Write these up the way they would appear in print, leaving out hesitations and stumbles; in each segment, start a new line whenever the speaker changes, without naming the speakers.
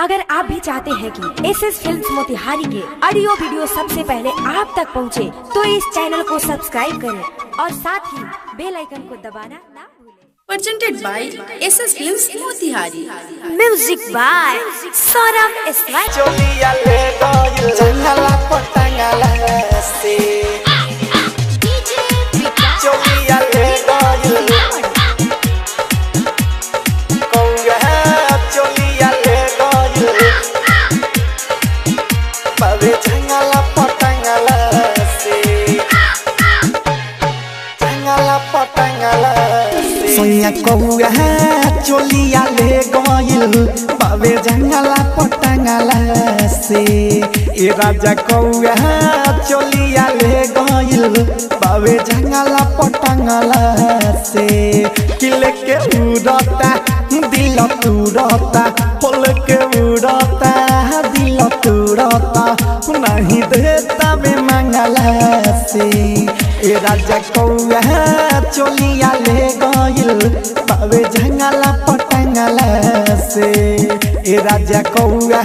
अगर आप भी चाहते हैं कि एसएस फिल्म्स मोतिहारी के ऑडियो वीडियो सबसे पहले आप तक पहुंचे, तो इस चैनल को सब्सक्राइब करें और साथ ही बेल आइकन को दबाना ना भूलें।
Presented by SS Films Motihari.
Music by Saurabh Ismail.
चोलिया ले गइल जंगला पटंगला से चोलिया ले गइल कौया चोलिया ले गइल पावे जंगला पटंगला से जंगला पटंगला से सोया कौया चोलिया ले गइल पावे जंगला पटंगला से ए राजा कौया चोलिया ले गइल पावे जंगला पटंगला से किले के उड़ता दिल तुड़ता फल के उड़ता दिल तुड़ता नहीं देता में मंगला से ए राजा कौया चोलिया ले गइल पावे जंगला पटंगला से ए राजा कौया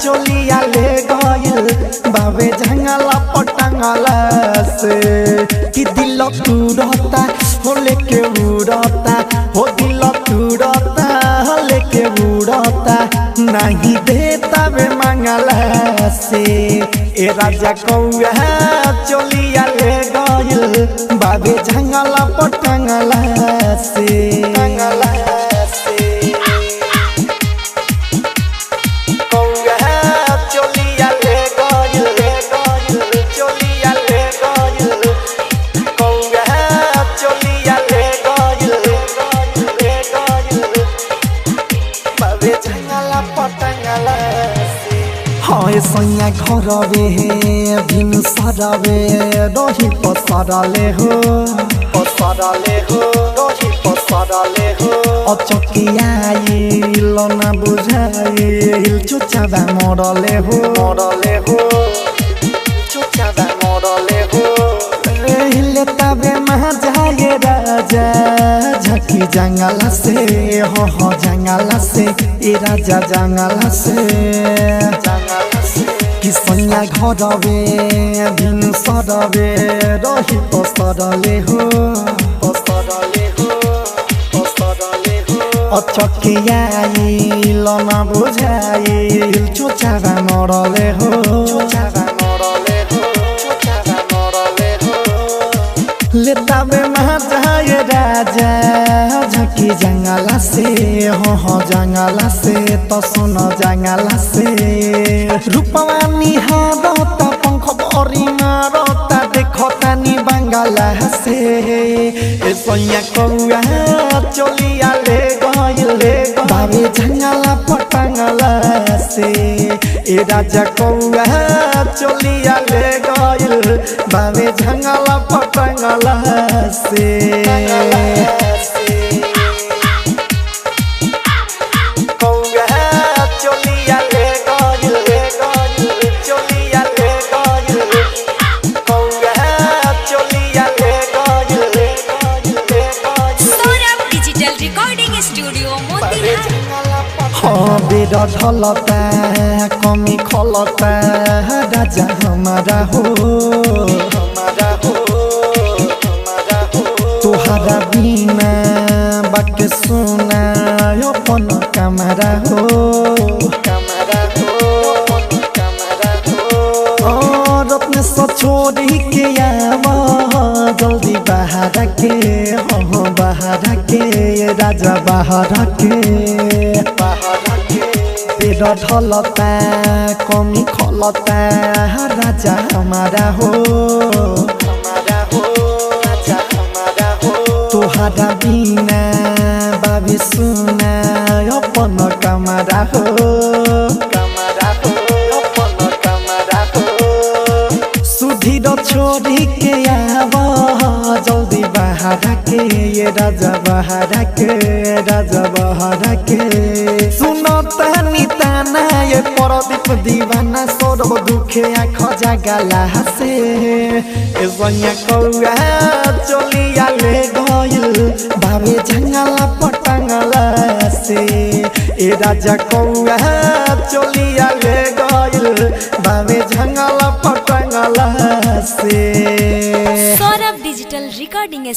चोलिया ले गइल बावे जंगला पटंगला से कि दिल तुड़ता हो लेके उड़ता हो दिल तुड़ता लेके उड़ता नहीं देता वे मंगला से ए राजा कौया चोलिया ले गइल बावे जंगला पटंगला से जंगला से कौया चोलिया ले गइल चोलिया ले गइल कौया चोलिया ले गइल बावे जंगला पटंगला से हाय सैया घरवे बिनु सरवे रही पसरले हो रही पसरले हो अचकियाइल ना बुझाइल चुचाबा मरले हो चुचाबा मरले हो ले तबे महाजाए राजा झकी जंगला से हो जंगला से ए राजा जंगला से कि सैया घरवे बिनु सरवे रही पसरले हो अचकियाइल ना बुझाइल चुचाबा मरले हो लेता में महाजाए राजा झकी जंगला से हो जंगला से तो सुनो जंगला से रूपवा निहारता पंख भरी मारता देखता नी बंगला से ए सैया कौया चोलिया ले गइल बावे जंगला पटंगला से ए राजा कौया चोलिया ले गइल बावे जंगला पटंगला से कौया चोलिया ले गइल चोलिया ले गइल कौया चोलिया ले गइल
Saurabh digital recording studio Motihari.
हाँ बेरा ढलता कमी खलता राजा हमारा हो तुहरा बिना बात सुना अपन कमरा हो और अपने छोड़ी के आवा जल्दी बाहर के हो बाहर के राजा बाहर के पेड़ ढलता कमी खलता राजा हमारा हो तुहरा बिना बाबी सुना अपन कमरा हो सुधीर छोड़ी के आवा जल्दी बाहर के ये राजा बाहर के सुनो तनी ताना ये परदीप दीवाना सौरभ दुखे आँख जगला से ए सैया कौया चोलिया ले गइल बावे जंगला पटंगला से ए राजा कौआ जंगला पटंगला से।
Saurabh digital recording